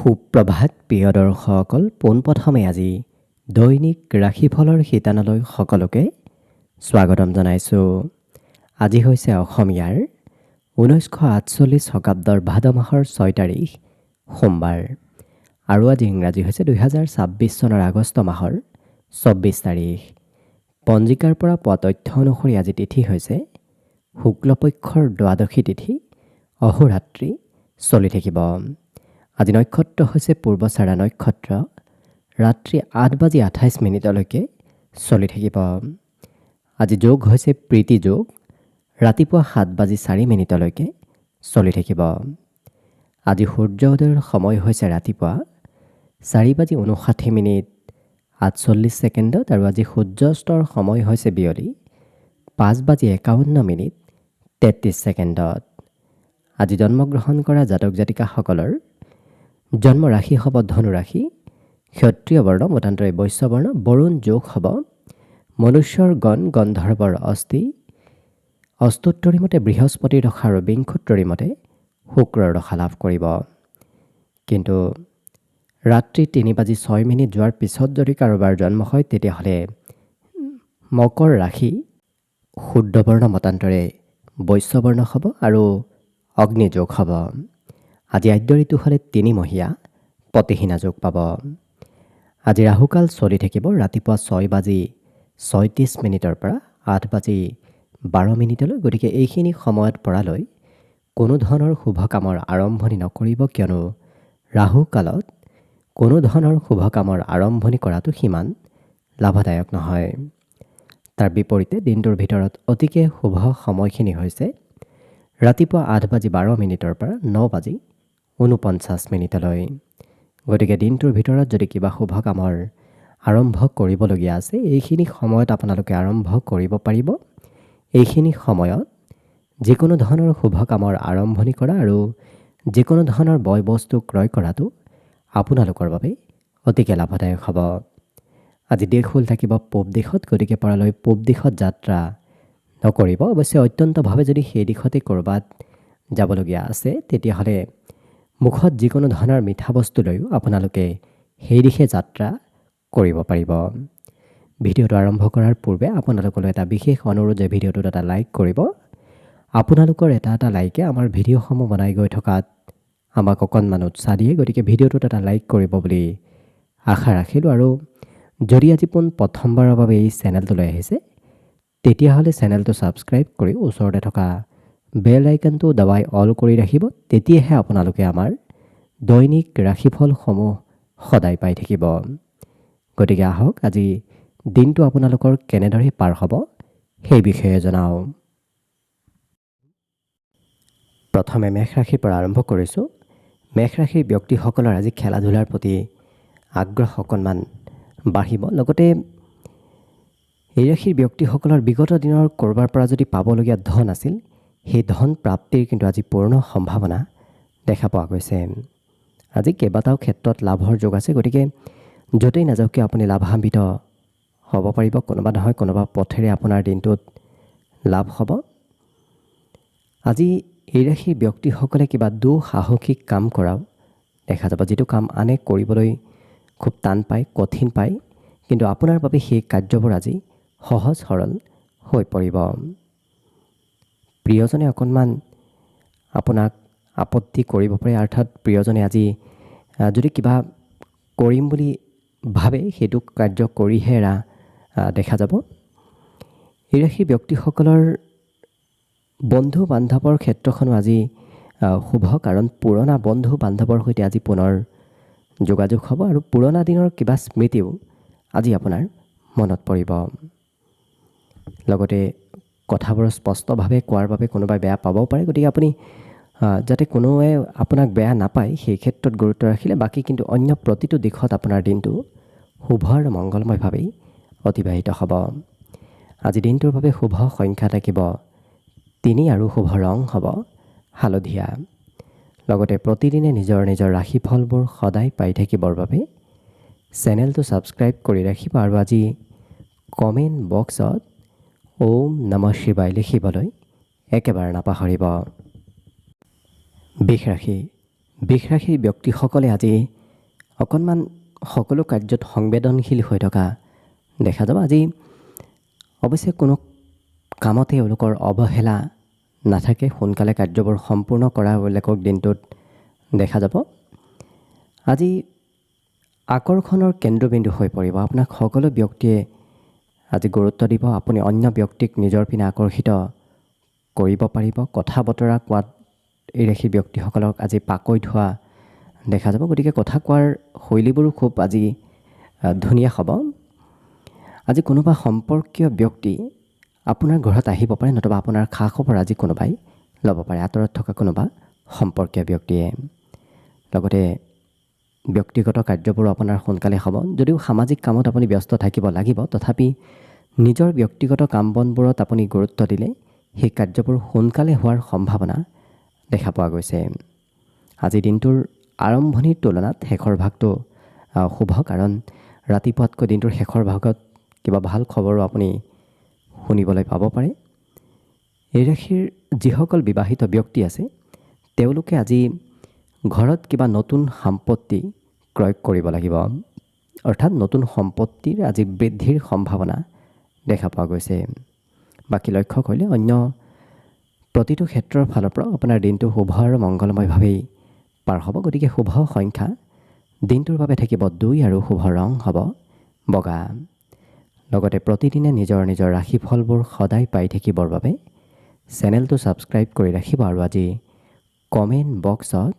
সুপ্ৰভাত প্ৰিয় দৰ্শকসকল, পোনপ্ৰথমে আজি দৈনিক ৰাশিফলৰ শিতানলৈ সকলোকে স্বাগতম জনাইছোঁ। আজি হৈছে অসমীয়াৰ 1948 শকাব্দৰ ভাদ মাহৰ 6 তাৰিখ সোমবাৰ আৰু আজি ইংৰাজী হৈছে 2026 চনৰ আগষ্ট মাহৰ 24 তাৰিখ। পঞ্জিকাৰ পৰা পোৱা তথ্য অনুসৰি আজি তিথি হৈছে শুক্লপক্ষৰ দ্বাদশী তিথি, অহোৰাত্ৰি চলি থাকিব। আজি নক্ষত্ৰ হৈছে পূৰ্বচাৰা নক্ষত্ৰ, ৰাত্ৰি 8:28 চলি থাকিব। আজি যোগ হৈছে প্ৰীতি যোগ, ৰাতিপুৱা 7:04 চলি থাকিব। আজি সূৰ্য উদয়ৰ সময় হৈছে ৰাতিপুৱা 4:59:48 আৰু আজি সূৰ্যাস্তৰ সময় হৈছে বিয়লি 5:51:33। আজি জন্মগ্ৰহণ কৰা জাতক জাতিকাসকলৰ জন্ম ৰাশি হ'ব ধনু ৰাশি, ক্ষত্ৰিয় বৰ্ণ মতান্তৰে বৈশ্য বৰ্ণ, বৰুণ যোগ হ'ব মনুষ্যৰ গণ গন্ধৰ্বৰ অস্থি, অস্তোত্তৰী মতে বৃহস্পতিৰ দশা আৰু বিংশোত্তৰী মতে শুক্ৰৰ দশা লাভ কৰিব। কিন্তু ৰাত্ৰি 3:06 যোৱাৰ পিছত যদি কাৰোবাৰ জন্ম হয় তেতিয়াহ'লে মকৰ ৰাশি, শুদ্ধ বৰ্ণ মতান্তৰে বৈশ্য বৰ্ণ হ'ব আৰু অগ্নি যোগ হ'ব। আজি আদ্য ঋতু হ'লে 3 মহীয়া পতিহীনা যোগ পাব। আজি ৰাহুকাল চলি থাকিব ৰাতিপুৱা 6:36 পৰা 8:12। গতিকে এইখিনি সময়ত পৰালৈ কোনো ধৰণৰ শুভ কামৰ আৰম্ভণি নকৰিব, কিয়নো ৰাহুকালত কোনো ধৰণৰ শুভ কামৰ আৰম্ভণি কৰাটো সিমান লাভদায়ক নহয়। তাৰ বিপৰীতে দিনটোৰ ভিতৰত অতিকে শুভ সময়খিনি হৈছে ৰাতিপুৱা 8:12 পৰা 9:49। গতিকে দিনটোৰ ভিতৰত যদি কিবা শুভ কামৰ আৰম্ভ কৰিবলগীয়া আছে, এইখিনি সময়ত আপোনালোকে আৰম্ভ কৰিব পাৰিব। এইখিনি সময়ত যিকোনো ধৰণৰ শুভ কামৰ আৰম্ভণি কৰা আৰু যিকোনো ধৰণৰ বয় বস্তু ক্ৰয় কৰাটো আপোনালোকৰ বাবে অতিকে লাভদায়ক হ'ব। আজি দেশ হ'ল থাকিব পূব দিশত, গতিকে পৰালৈ পূব দিশত যাত্ৰা নকৰিব। অৱশ্যে অত্যন্তভাৱে যদি সেই দিশতে ক'ৰবাত যাবলগীয়া আছে তেতিয়াহ'লে মুখত যিকোনো ধৰণৰ মিঠা বস্তু লৈও আপোনালোকে সেই দিশে যাত্ৰা কৰিব পাৰিব। ভিডিঅ'টো আৰম্ভ কৰাৰ পূৰ্বে আপোনালোকলৈ এটা বিশেষ অনুৰোধ যে ভিডিঅ'টোত এটা লাইক কৰিব। আপোনালোকৰ এটা লাইকে আমাৰ ভিডিঅ'সমূহ বনাই গৈ থকাত আমাক অকণমান উৎসাহ দিয়ে। গতিকে ভিডিঅ'টোত এটা লাইক কৰিব বুলি আশা ৰাখিলোঁ। আৰু যদি আজি প্ৰথমবাৰৰ বাবে এই চেনেলটোলৈ আহিছে তেতিয়াহ'লে চেনেলটো ছাবস্ক্ৰাইব কৰি ওচৰতে থকা বেল আইকনটো দবাই অল কৰি ৰাখিব। তেতিয়াহে আপোনালোকে আমাৰ দৈনিক ৰাশিফলসমূহ সদায় পাই থাকিব। গতিকে আহক আজি দিনটো আপোনালোকৰ কেনেদৰে পাৰ হ'ব সেই বিষয়ে জনাওঁ। প্ৰথমে মেষ ৰাশিৰ পৰা আৰম্ভ কৰিছোঁ। মেষ ৰাশিৰ ব্যক্তিসকলৰ আজি খেলা ধূলাৰ প্ৰতি আগ্ৰহ অকণমান বাঢ়িব। লগতে এই ৰাশিৰ ব্যক্তিসকলৰ বিগত দিনৰ ক'ৰবাৰ পৰা যদি পাবলগীয়া ধন আছিল, সেই ধন প্ৰাপ্তিৰ কিন্তু আজি পূৰ্ণ সম্ভাৱনা দেখা পোৱা গৈছে। আজি কেইবাটাও ক্ষেত্ৰত লাভৰ যোগ আছে। গতিকে য'তেই নাযাওক কিয় আপুনি লাভান্বিত হ'ব পাৰিব। কোনোবা নহয় কোনোবা পথেৰে আপোনাৰ দিনটোত লাভ হ'ব। আজি এই ৰাশিৰ ব্যক্তিসকলে কিবা দুঃসাহসিক কাম কৰাও দেখা যাব, যিটো কাম আনে কৰিবলৈ খুব টান পায়, কঠিন পায়, কিন্তু আপোনাৰ বাবে সেই কাৰ্যবোৰ আজি সহজ সৰল হৈ পৰিব। প্ৰিয়জনে অকণমান আপোনাক আপত্তি কৰিব পাৰে, অৰ্থাৎ প্ৰিয়জনে আজি যদি কিবা কৰিম বুলি ভাবে সেইটো কাৰ্য কৰিহে দেখা যাব। এই ৰাশিৰ ব্যক্তিসকলৰ বন্ধু বান্ধৱৰ ক্ষেত্ৰখনো আজি শুভ, কাৰণ পুৰণা বন্ধু বান্ধৱৰ সৈতে আজি পুনৰ যোগাযোগ হ'ব আৰু পুৰণা দিনৰ কিবা স্মৃতিও আজি আপোনাৰ মনত পৰিব। লগতে কথাবোৰ স্পষ্টভাৱে কোৱাৰ বাবে কোনোবাই বেয়া পাবও পাৰে। গতিকে আপুনি যাতে কোনোৱে আপোনাক বেয়া নাপায় সেই ক্ষেত্ৰত গুৰুত্ব ৰাখিলে বাকী কিন্তু অন্য প্ৰতিটো দিশত আপোনাৰ দিনটো শুভ আৰু মংগলময়ভাৱেই অতিবাহিত হ'ব। আজি দিনটোৰ বাবে শুভ সংখ্যা থাকিব 3 আৰু শুভ ৰং হ'ব হালধীয়া। লগতে প্ৰতিদিনে নিজৰ নিজৰ ৰাশিফলবোৰ সদায় পাই থাকিবৰ বাবে চেনেলটো ছাবস্ক্ৰাইব কৰি ৰাখিব আৰু আজি কমেণ্ট বক্সত ওম নমঃ শিৱায় লিখিবলৈ একেবাৰে নাপাহৰিব। বৃষ ৰাশি বৃষ ৰাশিৰ ব্যক্তিসকলে আজি অকণমান সকলো কাৰ্যত সংবেদনশীল হৈ থকা দেখা যাব। আজি অৱশ্যে কোনো কামতে এওঁলোকৰ অৱহেলা নাথাকে, সোনকালে কাৰ্যবোৰ সম্পূৰ্ণ কৰা বেলেগক দিনটোত দেখা যাব। আজি আকৰ্ষণৰ কেন্দ্ৰবিন্দু হৈ পৰিব। আপোনাক সকলো ব্যক্তিয়ে আজি গুৰুত্ব দিব। আপুনি অন্য ব্যক্তিক নিজৰ পিনে আকৰ্ষিত কৰিব পাৰিব। কথা বতৰা কোৱাত এই ৰাশিৰ ব্যক্তিসকলক আজি পাকৈত হোৱা দেখা যাব। গতিকে কথা কোৱাৰ শৈলীবোৰো খুব আজি ধুনীয়া হ'ব। আজি কোনোবা সম্পৰ্কীয় ব্যক্তি আপোনাৰ ঘৰত আহিব পাৰে, নতুবা আপোনাৰ খা খবৰ আজি কোনোবাই ল'ব পাৰে, আঁতৰত থকা কোনোবা সম্পৰ্কীয় ব্যক্তিয়ে। লগতে ব্যক্তিগত কাৰ্যবোৰো আপোনাৰ সোনকালে হ'ব। যদিও সামাজিক কামত আপুনি ব্যস্ত থাকিব লাগিব, তথাপি নিজৰ ব্যক্তিগত কাম বনবোৰত আপুনি গুৰুত্ব দিলে সেই কাৰ্যবোৰ সোনকালে হোৱাৰ সম্ভাৱনা দেখা পোৱা গৈছে। আজি দিনটোৰ আৰম্ভণিৰ তুলনাত শেষৰ ভাগটো শুভ, কাৰণ ৰাতিপুৱাতকৈ দিনটোৰ শেষৰ ভাগত কিবা ভাল খবৰো আপুনি শুনিবলৈ পাব পাৰে। এই ৰাশিৰ যিসকল বিবাহিত ব্যক্তি আছে তেওঁলোকে আজি ঘৰত কিবা নতুন সম্পত্তি ক্ৰয় কৰিব লাগিব, অৰ্থাৎ নতুন সম্পত্তিৰ আজি বৃদ্ধিৰ সম্ভাৱনা দেখা পোৱা গৈছে। বাকী লক্ষ্য কৰিলে অন্য প্ৰতিটো ক্ষেত্ৰৰ ফালৰ পৰা আপোনাৰ দিনটো শুভ আৰু মংগলময়ভাৱেই পাৰ হ'ব। গতিকে শুভ সংখ্যা দিনটোৰ বাবে থাকিব 2 আৰু শুভ ৰং হ'ব বগা। লগতে প্ৰতিদিনে নিজৰ নিজৰ ৰাশিফলবোৰ সদায় পাই থাকিবৰ বাবে চেনেলটো ছাবস্ক্ৰাইব কৰি ৰাখিব আৰু আজি কমেণ্ট বক্সত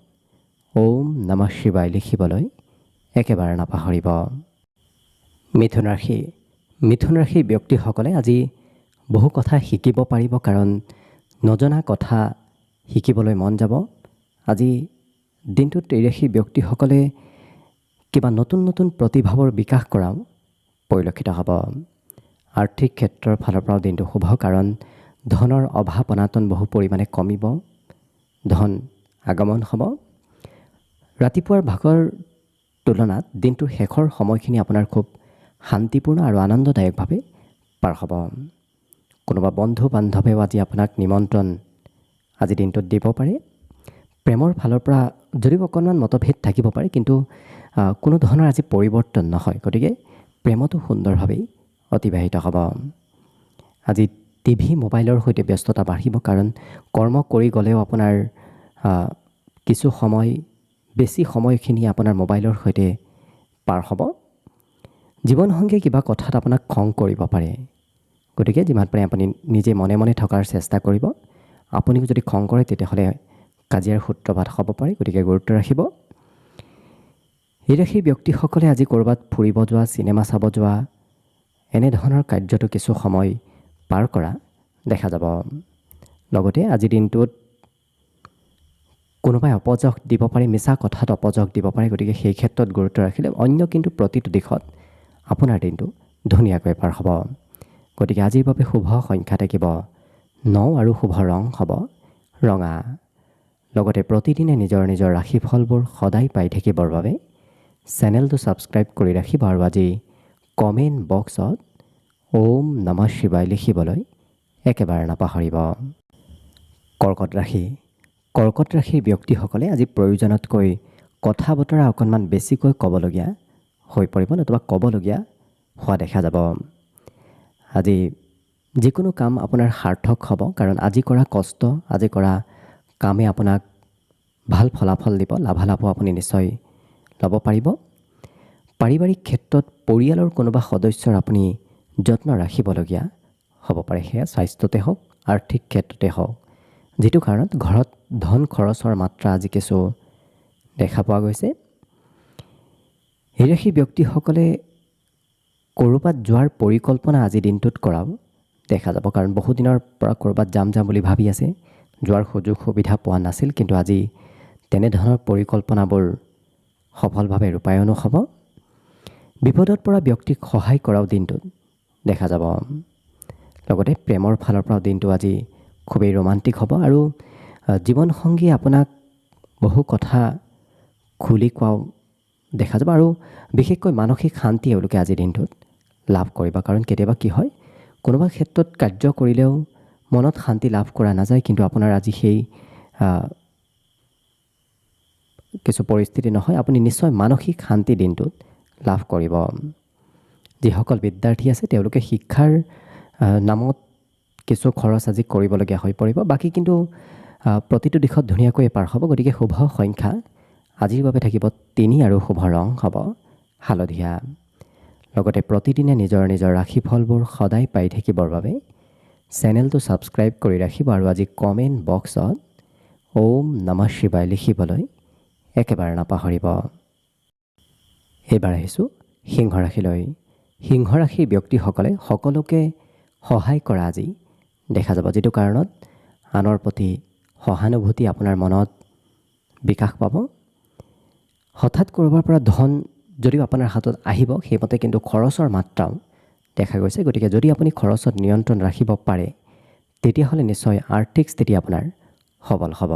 ওম নমঃ শিৱায় লিখিবলৈ একেবাৰে নাপাহৰিব। মিথুন ৰাশি। মিথুন ৰাশিৰ ব্যক্তিসকলে আজি বহু কথা শিকিব পাৰিব, কাৰণ নজনা কথা শিকিবলৈ মন যাব। আজি দিনটোত এই ৰাশিৰ ব্যক্তিসকলে কিবা নতুন নতুন প্ৰতিভাবোৰ বিকাশ কৰাও পৰিলক্ষিত হ'ব। আৰ্থিক ক্ষেত্ৰৰ ফালৰ পৰাও দিনটো শুভ, কাৰণ ধনৰ অভাৱ অনাটন বহু পৰিমাণে কমিব, ধন আগমন হ'ব। ৰাতিপুৱাৰ ভাগৰ তুলনাত দিনটোৰ শেষৰ সময়খিনি আপোনাৰ খুব শান্তিপূৰ্ণ আৰু আনন্দদায়কভাৱে পাৰ হ'ব। কোনোবা বন্ধু বান্ধৱেও আজি আপোনাক নিমন্ত্ৰণ আজি দিনটোত দিব পাৰে। প্ৰেমৰ ফালৰ পৰা যদিও অকণমান মতভেদ থাকিব পাৰে, কিন্তু কোনো ধৰণৰ আজি পৰিৱৰ্তন নহয়। গতিকে প্ৰেমতো সুন্দৰভাৱেই অতিবাহিত হ'ব। আজি টিভি মোবাইলৰ সৈতে ব্যস্ততা বাঢ়িব, কাৰণ কৰ্ম কৰি গ'লেও আপোনাৰ কিছু সময় বেছি সময়খিনি আপোনাৰ মোবাইলৰ সৈতে পাৰ হ'ব। জীৱনসংগীয়ে কিবা কথাত আপোনাক খং কৰিব পাৰে, গতিকে যিমান পাৰে আপুনি নিজে মনে মনে থকাৰ চেষ্টা কৰিব। আপুনি যদি খং কৰে তেতিয়াহ'লে কাজিয়াৰ সূত্ৰপাত হ'ব পাৰে, গতিকে গুৰুত্ব ৰাখিব। এই ৰাশিৰ ব্যক্তিসকলে আজি ক'ৰবাত ফুৰিব যোৱা, চিনেমা চাব যোৱা এনেধৰণৰ কাৰ্যতো কিছু সময় পাৰ কৰা দেখা যাব। লগতে আজিৰ দিনটোত কোনোবাই অপযশ দিব পাৰে, মিছা কথাত অপযশ দিব পাৰে, গতিকে সেই ক্ষেত্ৰত গুৰুত্ব ৰাখিলে অন্য কিন্তু প্ৰতিটো দিশত আপোনাৰ দিনটো ধুনীয়াকৈ পাৰ হ'ব। গতিকে আজিৰ বাবে শুভ সংখ্যা থাকিব 9 আৰু শুভ ৰং হ'ব ৰঙা। লগতে প্ৰতিদিনে নিজৰ নিজৰ ৰাশিফলবোৰ সদায় পাই থাকিবৰ বাবে চেনেলটো ছাবস্ক্ৰাইব কৰি ৰাখিব আৰু আজি কমেণ্ট বক্সত ওম নমঃ শিৱায় লিখিবলৈ একেবাৰে নাপাহৰিব। কৰ্কট ৰাশি। কৰ্কট ৰাশিৰ ব্যক্তিসকলে আজি প্ৰয়োজনতকৈ কথা বতৰা অকণমান বেছিকৈ ক'বলগীয়া হৈ পৰিব, নতুবা ক'বলগীয়া হোৱা দেখা যাব। আজি যিকোনো কাম আপোনাৰ সাৰ্থক হ'ব, কাৰণ আজি কৰা কষ্ট, আজি কৰা কামে আপোনাক ভাল ফলাফল দিব, লাভালাভো আপুনি নিশ্চয় ল'ব পাৰিব। পাৰিবাৰিক ক্ষেত্ৰত পৰিয়ালৰ কোনোবা সদস্যৰ আপুনি যত্ন ৰাখিবলগীয়া হ'ব পাৰে, সেয়া স্বাস্থ্যতে হওক, আৰ্থিক ক্ষেত্ৰতে হওক, যিটো কাৰণত ঘৰত ধন খৰচৰ মাত্ৰা আজি কিছু দেখা পোৱা গৈছে। এই ৰাশিৰ ব্যক্তিসকলে ক'ৰবাত যোৱাৰ পৰিকল্পনা আজি দিনটোত কৰাও দেখা যাব, কাৰণ বহুদিনৰ পৰা ক'ৰবাত যাম বুলি ভাবি আছে, যোৱাৰ সুযোগ সুবিধা পোৱা নাছিল, কিন্তু আজি তেনেধৰণৰ পৰিকল্পনাবোৰ সফলভাৱে ৰূপায়ণো হ'ব। বিপদত পৰা ব্যক্তিক সহায় কৰাও দিনটোত দেখা যাব। লগতে প্ৰেমৰ ফালৰ পৰাও দিনটো আজি খুবেই ৰোমান্টিক হ'ব আৰু জীৱনসংগীয়ে আপোনাক বহু কথা খুলি কোৱাও দেখা যাব আৰু বিশেষকৈ মানসিক শান্তি এওঁলোকে আজিৰ দিনটোত লাভ কৰিব। কাৰণ কেতিয়াবা কি হয়, কোনোবা ক্ষেত্ৰত কাৰ্য কৰিলেও মনত শান্তি লাভ কৰা নাযায়, কিন্তু আপোনাৰ আজি সেই কিছু পৰিস্থিতি নহয়, আপুনি নিশ্চয় মানসিক শান্তি দিনটোত লাভ কৰিব। যিসকল বিদ্যাৰ্থী আছে তেওঁলোকে শিক্ষাৰ নামত কিছু খৰচ আজি কৰিবলগীয়া হৈ পৰিব, বাকী কিন্তু প্ৰতিটো দিশত ধুনীয়াকৈ পাৰ হ'ব। গতিকে শুভ সংখ্যা আজিৰ বাবে থাকিব 3 আৰু শুভ ৰং হ'ব হালধীয়া। লগতে প্ৰতিদিনে নিজৰ নিজৰ ৰাশিফলবোৰ সদায় পাই থাকিবৰ বাবে চেনেলটো ছাবস্ক্ৰাইব কৰি ৰাখিব আৰু আজি কমেণ্ট বক্সত ওম নমঃ শিৱায় লিখিবলৈ একেবাৰে নাপাহৰিব। এইবাৰ আহিছোঁ সিংহ ৰাশিলৈ। সিংহ ৰাশিৰ ব্যক্তিসকলে সকলোকে সহায় কৰা আজি দেখা যাব, যিটো কাৰণত আনৰ প্ৰতি সহানুভূতি আপোনাৰ মনত বিকাশ পাব। হঠাৎ ক'ৰবাৰ পৰা ধন যদিও আপোনাৰ হাতত আহিব, সেইমতে কিন্তু খৰচৰ মাত্ৰাও দেখা গৈছে। গতিকে যদি আপুনি খৰচত নিয়ন্ত্ৰণ ৰাখিব পাৰে, তেতিয়াহ'লে নিশ্চয় আৰ্থিক স্থিতি আপোনাৰ সবল হ'ব।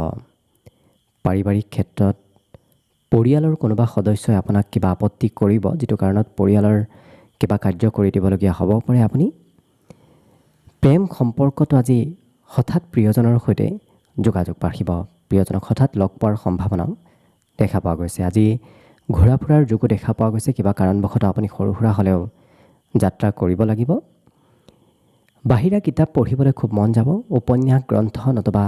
পাৰিবাৰিক ক্ষেত্ৰত পৰিয়ালৰ কোনোবা সদস্যই আপোনাক কিবা আপত্তি কৰিব, যিটো কাৰণত পৰিয়ালৰ কিবা কাৰ্য কৰি দিবলগীয়া হ'ব পাৰে আপুনি। প্ৰেম সম্পৰ্কটো আজি হঠাৎ প্ৰিয়জনৰ সৈতে যোগাযোগ বাঢ়িব। প্ৰিয়জনক হঠাৎ লগ পোৱাৰ সম্ভাৱনাও দেখা পোৱা গৈছে। আজি ঘূৰা ফুৰাৰ যোগো দেখা পোৱা গৈছে। কিবা কাৰণবশতঃ আপুনি সৰু সুৰা হ'লেও যাত্ৰা কৰিব লাগিব। বাহিৰা কিতাপ পঢ়িবলৈ খুব মন যাব। উপন্যাস গ্ৰন্থ নতুবা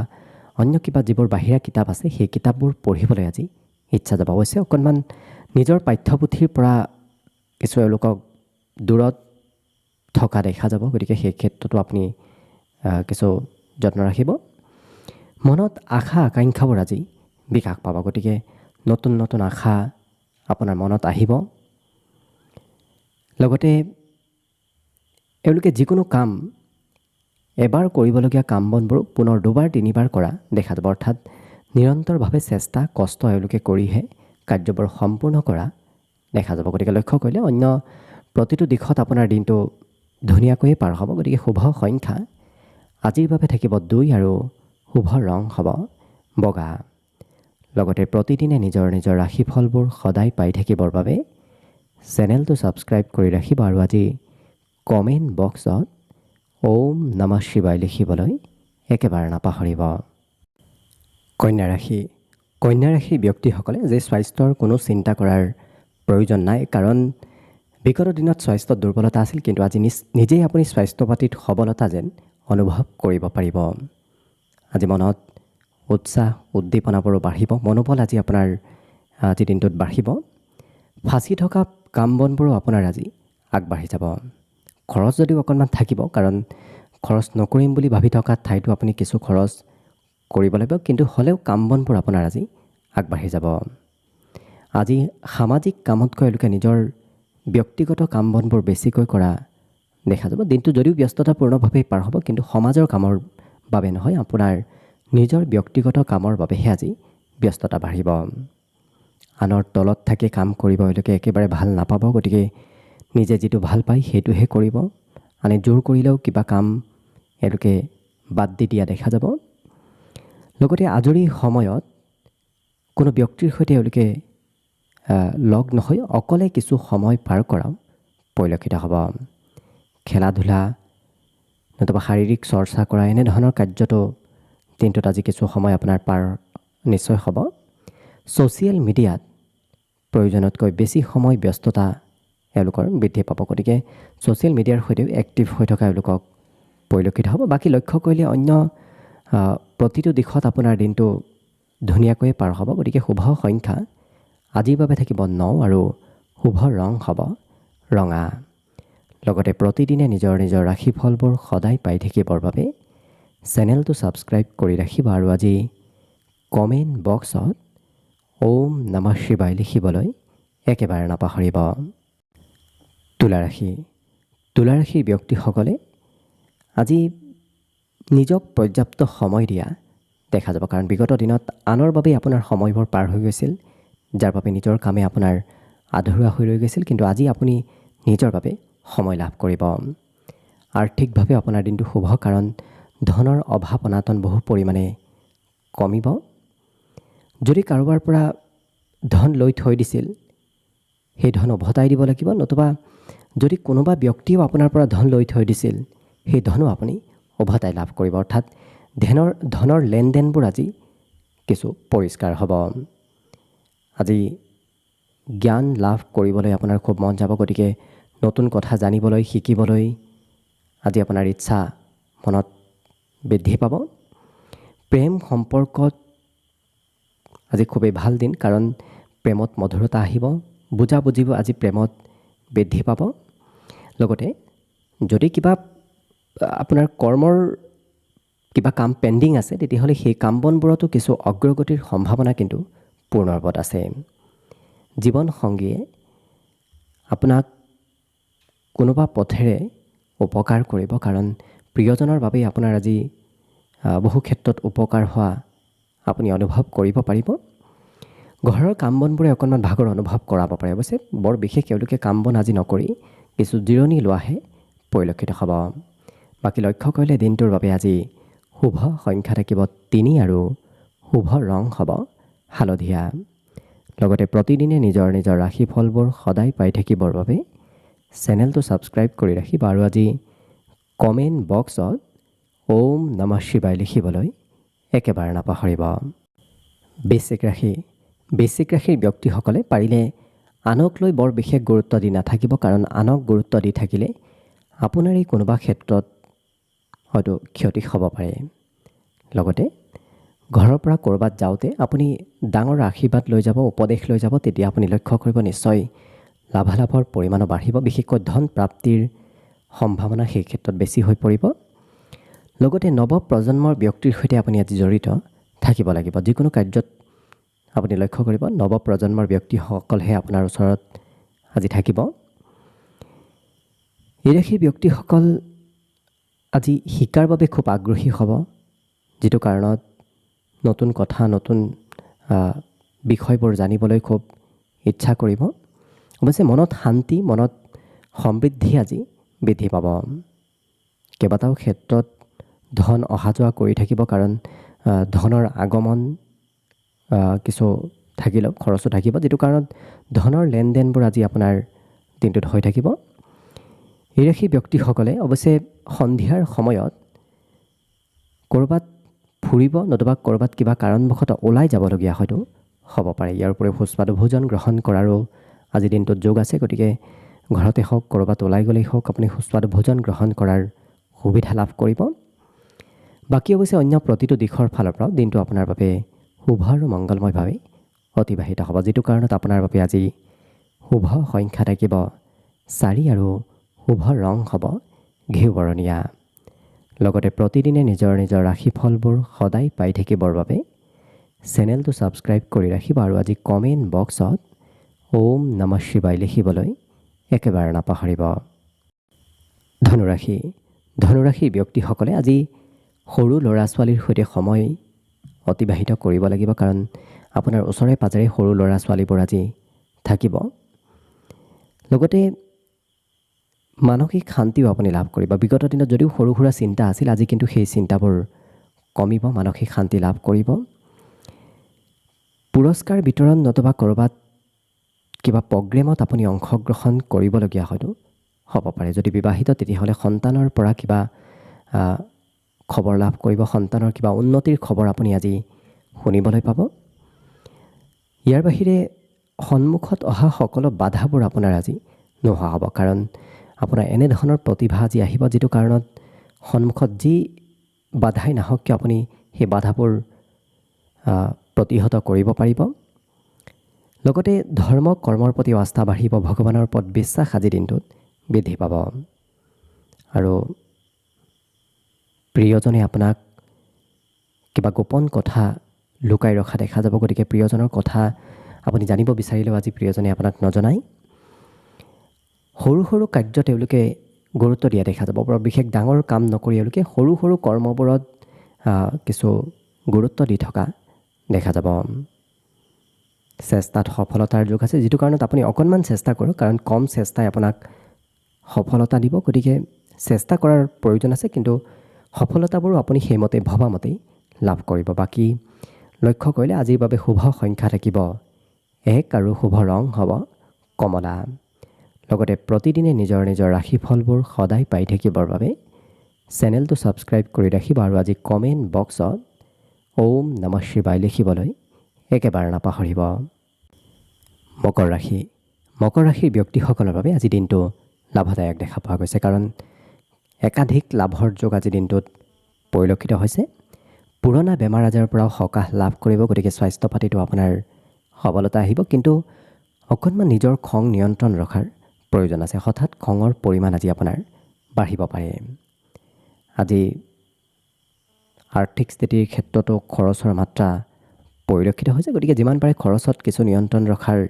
অন্য কিবা যিবোৰ বাহিৰা কিতাপ আছে, সেই কিতাপবোৰ পঢ়িবলৈ আজি ইচ্ছা যাব। অৱশ্যে অকণমান নিজৰ পাঠ্যপুথিৰ পৰা কিছু এওঁলোকক দূৰত থকা দেখা যাব। গতিকে সেই ক্ষেত্ৰতো আপুনি কিছু যত্ন ৰাখিব। মনত আশা আকাংক্ষাবোৰ আজি বিকাশ পাব। গতিকে নতুন নতুন আশা আপোনাৰ মনত আহিব। লগতে এওঁলোকে যিকোনো কাম এবাৰ কৰিবলগীয়া কাম বনবোৰ পুনৰ দুবাৰ তিনিবাৰ কৰা দেখা যাব। অৰ্থাৎ নিৰন্তৰভাৱে চেষ্টা কষ্ট এওঁলোকে কৰিহে কাৰ্যবোৰ সম্পূৰ্ণ কৰা দেখা যাব। গতিকে লক্ষ্য কৰিলে অন্য প্ৰতিটো দিশত আপোনাৰ দিনটো ধুনীয়াকৈয়ে পাৰ হ'ব। গতিকে শুভ সংখ্যা আজিৰ বাবে থাকিব 2 আৰু শুভ ৰং হ'ব বগা। লগতে প্ৰতিদিনে নিজৰ নিজৰ ৰাশিফলবোৰ সদায় পাই থাকিবৰ বাবে চেনেলটো ছাবস্ক্ৰাইব কৰি ৰাখিব আৰু আজি কমেণ্ট বক্সত ওম নমঃ শিৱায় লিখিবলৈ একেবাৰে নাপাহৰিব। কন্যা ৰাশি। কন্যা ৰাশিৰ ব্যক্তিসকলে যে স্বাস্থ্যৰ কোনো চিন্তা কৰাৰ প্ৰয়োজন নাই, কাৰণ বিগত দিনত স্বাস্থ্যত দুৰ্বলতা আছিল, কিন্তু আজি নিজেই আপুনি স্বাস্থ্য পাতিত সবলতা যেন অনুভৱ কৰিব পাৰিব। আজি মনত উৎসাহ উদ্দীপনাবোৰো বাঢ়িব। মনোবল আজি আপোনাৰ আজি দিনটোত বাঢ়িব। ফাঁচি থকা কাম বনবোৰো আপোনাৰ আজি আগবাঢ়ি যাব। খৰচ যদিও অকণমান থাকিব, কাৰণ খৰচ নকৰিম বুলি ভাবি থকা ঠাইতো আপুনি কিছু খৰচ কৰিব লাগিব, কিন্তু হ'লেও কাম বনবোৰ আপোনাৰ আজি আগবাঢ়ি যাব। আজি সামাজিক কামতকৈ এওঁলোকে নিজৰ ব্যক্তিগত কাম বনবোৰ বেছিকৈ কৰা দেখা যাব। দিনটো যদিও ব্যস্ততাপূৰ্ণভাৱেই পাৰ হ'ব, কিন্তু সমাজৰ কামৰ বাবে নহয়, আপোনাৰ নিজৰ ব্যক্তিগত কামৰ বাবেহে আজি ব্যস্ততা বাঢ়িব। আনৰ তলত থাকি কাম কৰিব এওঁলোকে একেবাৰে ভাল নাপাব। গতিকে নিজে যিটো ভাল পায় সেইটোহে কৰিব। আনে জোৰ কৰিলেও কিবা কাম এওঁলোকে বাদ দি দিয়া দেখা যাব। লগতে আজৰি সময়ত কোনো ব্যক্তিৰ সৈতে এওঁলোকে লগ নহয় অকলে কিছু সময় পাৰ কৰাও পৰিলক্ষিত হ'ব। খেলা ধূলা নতুবা শাৰীৰিক চৰ্চা কৰা এনেধৰণৰ কাৰ্যটো দিনটোত আজি কিছু সময় আপোনাৰ পাৰ নিশ্চয় হ'ব। ছ'চিয়েল মিডিয়াত প্ৰয়োজনতকৈ বেছি সময় ব্যস্ততা এওঁলোকৰ বৃদ্ধি পাব। গতিকে ছ'চিয়েল মিডিয়াৰ সৈতেও এক্টিভ হৈ থকা এওঁলোকক পৰিলক্ষিত হ'ব। বাকী লক্ষ্য কৰিলে অন্য প্ৰতিটো দিশত আপোনাৰ দিনটো ধুনীয়াকৈয়ে পাৰ হ'ব। গতিকে শুভ সংখ্যা আজিৰ বাবে থাকিব 9 আৰু শুভ ৰং হ'ব ৰঙা। লগতে প্ৰতিদিনে নিজৰ নিজৰ ৰাশিফলবোৰ সদায় পাই থাকিবৰ বাবে চেনেলটো ছাবস্ক্ৰাইব কৰি ৰাখিব আৰু আজি কমেণ্ট বক্সত ওম নমঃ শিৱায় লিখিবলৈ একেবাৰে নাপাহৰিব। তুলা ৰাশি। তুলা ৰাশিৰ ব্যক্তিসকলে আজি নিজক পৰ্যাপ্ত সময় দিয়া দেখা যাব, কাৰণ বিগত দিনত আনৰ বাবে আপোনাৰ সময়বোৰ পাৰ হৈ গৈছিল, যাৰ বাবে নিজৰ কামে আপোনাৰ আধৰুৱা হৈ ৰৈ গৈছিল, কিন্তু আজি আপুনি নিজৰ বাবে সময় লাভ কৰিব। আৰ্থিকভাৱে আপোনাৰ দিনটো শুভ, কাৰণ ধনৰ অভাৱ অনাটন বহু পৰিমাণে কমিব। যদি কাৰোবাৰ পৰা ধন লৈ থৈ দিছিল সেই ধন উভতাই দিব লাগিব, নতুবা যদি কোনোবা ব্যক্তিয়েও আপোনাৰ পৰা ধন লৈ থৈ দিছিল সেই ধনো আপুনি উভতাই লাভ কৰিব। অৰ্থাৎ ধনৰ লেনদেনবোৰ আজি কিছু পৰিষ্কাৰ হ'ব। আজি জ্ঞান লাভ কৰিবলৈ আপোনাৰ খুব মন যাব। গতিকে নতুন কথা জানিবলৈ, শিকিবলৈ আজি আপোনাৰ ইচ্ছা মনত বৃদ্ধি পাব। প্ৰেম সম্পৰ্কত আজি খুবেই ভাল দিন, কাৰণ প্ৰেমত মধুৰতা আহিব, বুজাবুজিব আজি প্ৰেমত বৃদ্ধি পাব। লগতে যদি কিবা আপোনাৰ কৰ্মৰ কিবা কাম পেণ্ডিং আছে, তেতিয়াহ'লে সেই কাম বনবোৰতো কিছু অগ্ৰগতিৰ সম্ভাৱনা কিন্তু পূৰ্ণৰূপত আছে। জীৱনসংগীয়ে আপোনাক কোনোবা পথেৰে উপকাৰ কৰিব, কাৰণ প্ৰিয়জনৰ বাবেই আপোনাৰ আজি বহু ক্ষেত্ৰত উপকাৰ হোৱা আপুনি অনুভৱ কৰিব পাৰিব। ঘৰৰ কাম বনবোৰে অকণমান ভাগৰ অনুভৱ কৰাব পাৰে। অৱশ্যে বৰ বিশেষ এওঁলোকে কাম বন আজি নকৰি কিছু জিৰণি লোৱাহে পৰিলক্ষিত হ'ব। বাকী লক্ষ্য কৰিলে দিনটোৰ বাবে আজি শুভ সংখ্যা থাকিব 3 আৰু শুভ ৰং হ'ব হালধীয়া। লগতে প্ৰতিদিনে নিজৰ নিজৰ ৰাশিফলবোৰ সদায় পাই থাকিবৰ বাবে চেনেলটো ছাবস্ক্ৰাইব কৰি ৰাখিব আৰু আজি কমেণ্ট বক্সত ওম নমঃ শিৱায় লিখিবলৈ একেবাৰে নাপাহৰিব। বৃশ্চিক ৰাশিৰ ব্যক্তিসকলে পাৰিলে আনক লৈ বৰ বিশেষ গুৰুত্ব দি নাথাকিব, কাৰণ আনক গুৰুত্ব দি থাকিলে আপোনাৰ এই কোনোবা ক্ষেত্ৰত হয়তো ক্ষতি হ'ব পাৰে। লগতে ঘৰৰ পৰা ক'ৰবাত যাওঁতে আপুনি ডাঙৰ আশীৰ্বাদ লৈ যাব, উপদেশ লৈ যাব, তেতিয়া আপুনি লক্ষ্য কৰিব নিশ্চয় লাভালাভৰ পৰিমাণো বাঢ়িব। বিশেষকৈ ধন প্ৰাপ্তিৰ সম্ভাৱনা সেই ক্ষেত্ৰত বেছি হৈ পৰিব। লগতে নৱ প্ৰজন্মৰ ব্যক্তিৰ সৈতে আপুনি আজি জড়িত থাকিব লাগিব। যিকোনো কাৰ্যত আপুনি লক্ষ্য কৰিব নৱ প্ৰজন্মৰ ব্যক্তিসকলহে আপোনাৰ ওচৰত আজি থাকিব। এই ৰাশিৰ ব্যক্তিসকল আজি শিকাৰ বাবে খুব আগ্ৰহী হ'ব, যিটো কাৰণত নতুন কথা, নতুন বিষয়বোৰ জানিবলৈ খুব ইচ্ছা কৰিব। অৱশ্যে মনত শান্তি, মনত সমৃদ্ধি আজি বৃদ্ধি পাব। কেইবাটাও ক্ষেত্ৰত ধন অহা যোৱা কৰি থাকিব, কাৰণ ধনৰ আগমন কিছু থাকিলেও খৰচো থাকিব, যিটো কাৰণত ধনৰ লেনদেনবোৰ আজি আপোনাৰ দিনটোত হৈ থাকিব। এই ৰাশিৰ ব্যক্তিসকলে অৱশ্যে সন্ধিয়াৰ সময়ত ক'ৰবাত ফুৰিব, নতুবা ক'ৰবাত কিবা কাৰণবশতঃ ওলাই যাবলগীয়া হয়তো হ'ব পাৰে। ইয়াৰ উপৰিও সুস্বাদু ভোজন গ্ৰহণ কৰাৰো আজি দিনটোত যোগ আছে। গতিকে ঘৰতে হওক, ক'ৰবাত ওলাই গ'লেই হওক, আপুনি সুস্বাদু ভোজন গ্ৰহণ কৰাৰ সুবিধা লাভ কৰিব। বাকী অৱশ্যে অন্য প্ৰতিটো দিশৰ ফালৰ পৰাও দিনটো আপোনাৰ বাবে শুভ আৰু মংগলময়ভাৱে অতিবাহিত হ'ব, যিটো কাৰণত আপোনাৰ বাবে আজি শুভ সংখ্যা থাকিব 4 আৰু শুভ ৰং হ'ব ঘিউ বৰণীয়া। লগতে প্ৰতিদিনে নিজৰ নিজৰ ৰাশিফলবোৰ সদায় পাই থাকিবৰ বাবে চেনেলটো ছাবস্ক্ৰাইব কৰি ৰাখিব আৰু আজি কমেণ্ট বক্সত ওম নমঃ শিৱায় লিখিবলৈ একেবাৰে নাপাহৰিব। ধনুৰাশিৰ ব্যক্তিসকলে আজি সৰু ল'ৰা ছোৱালীৰ সৈতে সময় অতিবাহিত কৰিব লাগিব, কাৰণ আপোনাৰ ওচৰে পাজৰে সৰু ল'ৰা ছোৱালীবোৰ আজি থাকিব। লগতে মানসিক শান্তিও আপুনি লাভ কৰিব। বিগত দিনত যদিও সৰু সুৰা চিন্তা আছিল, আজি কিন্তু সেই চিন্তাবোৰ কমিব, মানসিক শান্তি লাভ কৰিব। পুৰস্কাৰ বিতৰণ নতুবা ক'ৰবাত কিবা প্ৰগ্ৰেমত আপুনি অংশগ্ৰহণ কৰিবলগীয়া হয়তো হ'ব পাৰে। যদি বিবাহিত, তেতিয়াহ'লে সন্তানৰ পৰা কিবা খবৰ লাভ কৰিব, সন্তানৰ কিবা উন্নতিৰ খবৰ আপুনি আজি শুনিবলৈ পাব। ইয়াৰ বাহিৰে সন্মুখত অহা সকলো বাধাবোৰ আপোনাৰ আজি নোহোৱা হ'ব, কাৰণ আপোনাৰ এনেধৰণৰ প্ৰতিভা আজি আহিব, যিটো কাৰণত সন্মুখত যি বাধাই নাহক কিয় আপুনি সেই বাধাবোৰ প্ৰতিহত কৰিব পাৰিব। লগতে ধৰ্ম কৰ্মৰ প্ৰতি আস্থা বাঢ়িব, ভগৱানৰ ওপৰত বিশ্বাস আজি দিনটোত বৃদ্ধি পাব। আৰু প্ৰিয়জনে আপোনাক কিবা গোপন কথা লুকাই ৰখা দেখা যাব। গতিকে প্ৰিয়জনৰ কথা আপুনি জানিব বিচাৰিলেও আজি প্ৰিয়জনে আপোনাক নজনায়। সৰু সৰু কাৰ্য তেওঁলোকে গুৰুত্ব দিয়া দেখা যাব। বৰ বিশেষ ডাঙৰ কাম নকৰি এওঁলোকে সৰু সৰু কৰ্মবোৰত কিছু গুৰুত্ব দি থকা দেখা যাব। চেষ্টাত সফলতাৰ যোগ আছে, যিটো কাৰণত আপুনি অকণমান চেষ্টা কৰক, কাৰণ কম চেষ্টাই আপোনাক সফলতা দিব। গতিকে চেষ্টা কৰাৰ প্ৰয়োজন আছে, কিন্তু সফলতাবোৰো আপুনি সেইমতে ভবামতেই লাভ কৰিব। বাকী লক্ষ্য কৰিলে আজিৰ বাবে শুভ সংখ্যা থাকিব 1 আৰু শুভ ৰং হ'ব কমলা। লগতে প্ৰতিদিনে নিজৰ নিজৰ ৰাশিফলবোৰ সদায় পাই থাকিবৰ বাবে চেনেলটো ছাবস্ক্ৰাইব কৰি ৰাখিব আৰু আজি কমেণ্ট বক্সত ওম নমঃ শিৱায় লিখিবলৈ একেবাৰে নাপাহৰিব। মকৰ ৰাশি মকৰ ৰাশিৰ ব্যক্তিসকলৰ বাবে আজি দিনটো লাভদায়ক দেখা পোৱা গৈছে, কাৰণ একাধিক লাভৰ যোগ আজি দিনটোত পৰিলক্ষিত হৈছে। পুৰণা বেমাৰ আজাৰৰ পৰাও সকাহ লাভ কৰিব, গতিকে স্বাস্থ্য পাতিটো আপোনাৰ সবলতা আহিব, কিন্তু অকণমান নিজৰ খং নিয়ন্ত্ৰণ ৰখাৰ প্ৰয়োজন আছে। হঠাৎ খঙৰ পৰিমাণ আজি আপোনাৰ বাঢ়িব পাৰে। আজি আৰ্থিক স্থিতিৰ ক্ষেত্ৰতো খৰচৰ মাত্ৰা পৰিলক্ষিত হৈছে, গতিকে যিমান পাৰে খৰচত কিছু নিয়ন্ত্ৰণ ৰখাৰ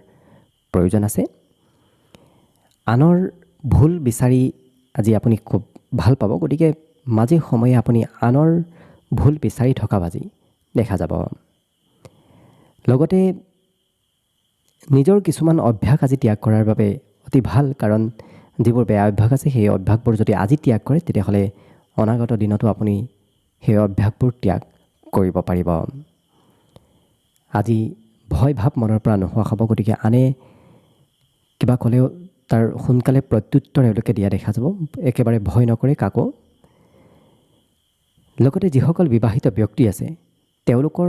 প্ৰয়োজন আছে। আনৰ ভুল বিচাৰি আজি আপুনি খুব ভাল পাব, গতিকে মাজে সময়ে আপুনি আনৰ ভুল বিচাৰি থকা বাজি দেখা যাব। লগতে নিজৰ কিছুমান অভ্যাস আজি ত্যাগ কৰাৰ বাবে অতি ভাল, কাৰণ যিবোৰ বেয়া অভ্যাস আছে সেই অভ্যাসবোৰ যদি আজি ত্যাগ কৰে তেতিয়াহ'লে অনাগত দিনতো আপুনি সেই অভ্যাসবোৰ ত্যাগ কৰিব পাৰিব। আজি ভয় ভাৱ মনৰ পৰা নোহোৱা হ'ব, গতিকে আনে কিবা ক'লেও তাৰ সোনকালে প্ৰত্যুত্তৰ এওঁলোকে দিয়া দেখা যাব, একেবাৰে ভয় নকৰে কাকো। লগতে যিসকল বিবাহিত ব্যক্তি আছে তেওঁলোকৰ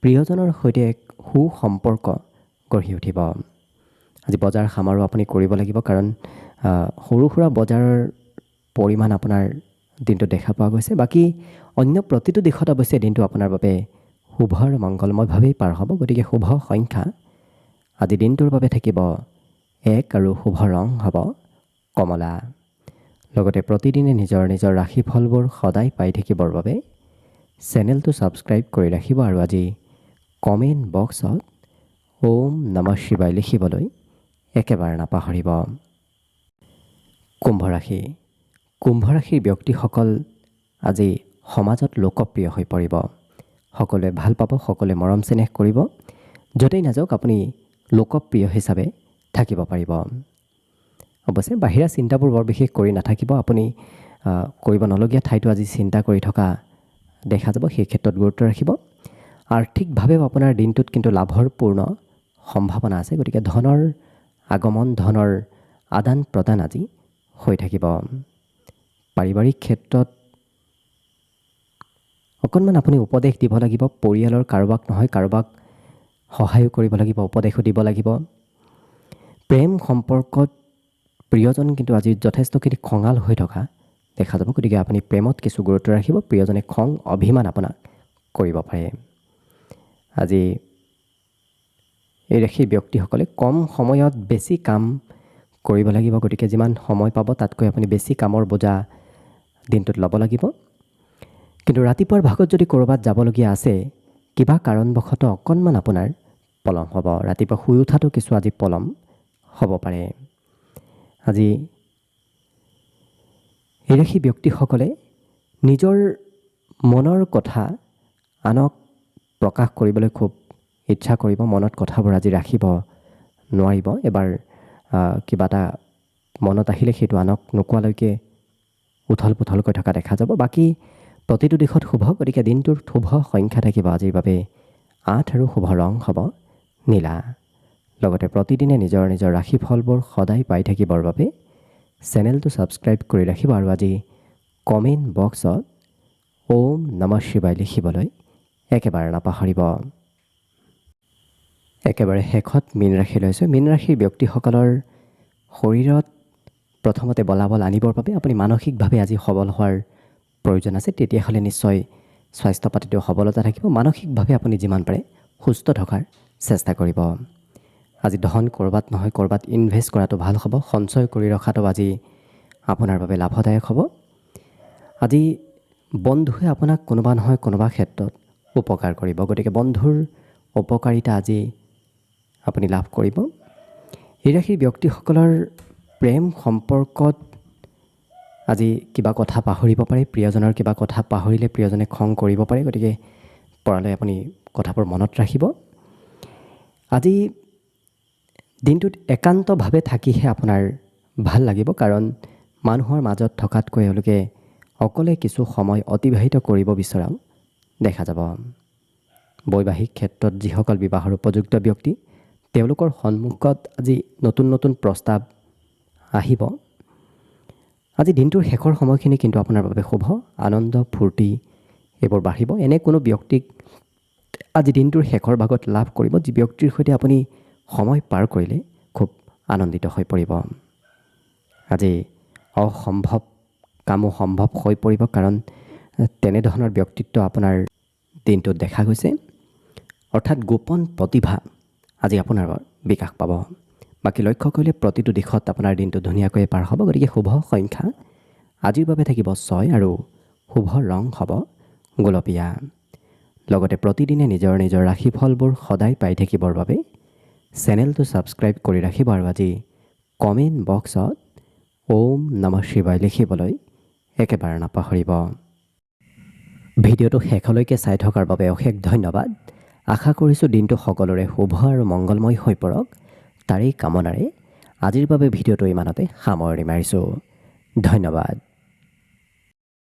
প্ৰিয়জনৰ সৈতে এক সুসম্পৰ্ক গঢ়ি উঠিব। আজি বজাৰ সমাৰো আপুনি কৰিব লাগিব, কাৰণ সৰু সুৰা বজাৰৰ পৰিমাণ আপোনাৰ দিনটো দেখা পোৱা গৈছে। বাকী অন্য প্ৰতিটো দিশত অৱশ্যে দিনটো আপোনাৰ বাবে শুভ আৰু মংগলময়ভাৱেই পাৰ হ'ব, গতিকে শুভ সংখ্যা আজি দিনটোৰ বাবে থাকিব 1 আৰু শুভ ৰং হ'ব কমলা। লগতে প্ৰতিদিনে নিজৰ নিজৰ ৰাশিফলবোৰ সদায় পাই থাকিবৰ বাবে চেনেলটো ছাবস্ক্ৰাইব কৰি ৰাখিব, আৰু আজি কমেণ্ট বক্সত ওম নমঃ শিৱায় লিখিবলৈ একেবাৰে নাপাহৰিব। কুম্ভ ৰাশি কুম্ভ ৰাশিৰ ব্যক্তিসকল আজি সমাজত লোকপ্ৰিয় হৈ পৰিব। সকলোৱে ভাল পাব, সকলোৱে মৰম চেনেহ কৰিব। য'তেই নাযাওক আপুনি লোকপ্ৰিয় হিচাপে থাকিব পাৰিব। অৱশ্যে বাহিৰা চিন্তাবোৰ বৰ বিশেষ কৰি নাথাকিব। আপুনি কৰিব নলগীয়া ঠাইতো আজি চিন্তা কৰি থকা দেখা যাব, সেই ক্ষেত্ৰত গুৰুত্ব ৰাখিব। আৰ্থিকভাৱেও আপোনাৰ দিনটোত কিন্তু লাভৰ পূৰ্ণ সম্ভাৱনা আছে, গতিকে ধনৰ আগমন, ধনৰ আদান প্ৰদান আজি হৈ থাকিব। পাৰিবাৰিক ক্ষেত্ৰত অকণমান আপুনি উপদেশ দিব লাগিব, পৰিয়ালৰ কাৰোবাক নহয় কাৰোবাক সহায়ো কৰিব লাগিব, উপদেশো দিব লাগিব। প্ৰেম সম্পৰ্কত প্ৰিয়জন কিন্তু আজি যথেষ্টখিনি খঙাল হৈ থকা দেখা যাব, গতিকে আপুনি প্ৰেমত কিছু গুৰুত্ব ৰাখিব। প্ৰিয়জনে খং অভিমান আপোনাক কৰিব পাৰে। আজি এই ৰাশিৰ ব্যক্তিসকলে কম সময়ত বেছি কাম কৰিব লাগিব, গতিকে যিমান সময় পাব তাতকৈ আপুনি বেছি কামৰ বোজা দিনটোত ল'ব লাগিব। কিন্তু ৰাতিপুৱাৰ ভাগত যদি ক'ৰবাত যাবলগীয়া আছে, কিবা কাৰণবশতঃ অকণমান আপোনাৰ পলম হ'ব। ৰাতিপুৱা শুই উঠাটো কিছু আজি পলম হ'ব পাৰে। আজি এই ৰাশি ব্যক্তিসকলে নিজৰ মনৰ কথা আনক প্ৰকাশ কৰিবলৈ খুব ইচ্ছা কৰিব। মনত কথাবোৰ আজি ৰাখিব নোৱাৰিব। এবাৰ কিবা এটা মনত আহিলে সেইটো আনক নোকোৱালৈকে উথল পুথলকৈ থকা দেখা যাব। বাকী প্ৰতিটো দিশত শুভ, গতিকে দিনটোৰ শুভ সংখ্যা থাকিব আজিৰ বাবে 8 আৰু শুভ ৰং হ'ব নীলা। লগতে প্ৰতিদিনে নিজৰ নিজৰ ৰাশিফলবোৰ সদায় পাই থাকিবৰ বাবে চেনেলটো ছাবস্ক্ৰাইব কৰি ৰাখিব, আৰু আজি কমেণ্ট বক্সত ওম নমঃ শিৱায় লিখিবলৈ একেবাৰে নাপাহৰিব। একেবাৰে শেষত মীন ৰাশি লৈছোঁ। মীন ৰাশিৰ ব্যক্তিসকলৰ শৰীৰত প্ৰথমতে বলাবল আনিবৰ বাবে আপুনি মানসিকভাৱে আজি সবল হোৱাৰ প্ৰয়োজন আছে, তেতিয়াহ'লে নিশ্চয় স্বাস্থ্য পাতিটো সবলতা থাকিব। মানসিকভাৱে আপুনি যিমান পাৰে সুস্থ থকাৰ চেষ্টা কৰিব। আজি ধন ক'ৰবাত নহয় ক'ৰবাত ইনভেষ্ট কৰাটো ভাল হ'ব। সঞ্চয় কৰি ৰখাটো আজি আপোনাৰ বাবে লাভদায়ক হ'ব। আজি বন্ধুৱে আপোনাক কোনোবা নহয় কোনোবা ক্ষেত্ৰত উপকাৰ কৰিব, গতিকে বন্ধুৰ উপকাৰিতা আজি আপুনি লাভ কৰিব। এই ৰাশিৰ ব্যক্তিসকলৰ প্ৰেম সম্পৰ্কত আজি কিবা কথা পাহৰিব পাৰে। প্ৰিয়জনৰ কিবা কথা পাহৰিলে প্ৰিয়জনে খং কৰিব পাৰে, গতিকে পৰালৈ আপুনি কথাবোৰ মনত ৰাখিব। আজি দিনটোত একান্তভাৱে থাকিহে আপোনাৰ ভাল লাগিব, কাৰণ মানুহৰ মাজত থকাতকৈ এওঁলোকে অকলে কিছু সময় অতিবাহিত কৰিব বিচৰাও দেখা যাব। বৈবাহিক ক্ষেত্ৰত যিসকল বিবাহৰ উপযুক্ত ব্যক্তি, তেওঁলোকৰ সন্মুখত আজি নতুন নতুন প্ৰস্তাৱ আহিব। আজি দিনটোৰ শেষৰ সময়খিনি কিন্তু আপোনাৰ বাবে শুভ। আনন্দ ফূৰ্তি এইবোৰ বাঢ়িব। এনে কোনো ব্যক্তিক আজি দিনটোৰ শেষৰ ভাগত লাভ কৰিব যি ব্যক্তিৰ সৈতে আপুনি সময় পাৰ কৰিলে খুব আনন্দিত হৈ পৰিব। আজি অসম্ভৱ কামো সম্ভৱ হৈ পৰিব, কাৰণ তেনেধৰণৰ ব্যক্তিত্ব আপোনাৰ দিনটোত দেখা গৈছে। অৰ্থাৎ গোপন প্ৰতিভা আজি আপোনাৰ বিকাশ পাব। বাকী লক্ষ্য কৰিলে প্ৰতিটো দিশত আপোনাৰ দিনটো ধুনীয়াকৈ পাৰ হ'ব। গতিকে শুভ সংখ্যা আজিৰ বাবে থাকিব 6 আৰু শুভ ৰং হ'ব গোলপীয়া। লগতে প্ৰতিদিনে নিজৰ নিজৰ ৰাশিফলবোৰ সদায় পাই থাকিবৰ বাবে চেনেলটো ছাবস্ক্ৰাইব কৰি ৰাখিব আৰু আজি কমেণ্ট বক্সত ওম নমঃ শিৱায় লিখিবলৈ একেবাৰে নাপাহৰিব। ভিডিঅ'টো শেষলৈকে চাই থকাৰ বাবে অশেষ ধন্যবাদ। আশা কৰিছোঁ দিনটো সকলোৰে শুভ আৰু মংগলময় হৈ পৰক। তাৰেই কামনাৰে আজিৰ বাবে ভিডিঅ'টো ইমানতে সামৰণি মাৰিছোঁ। ধন্যবাদ।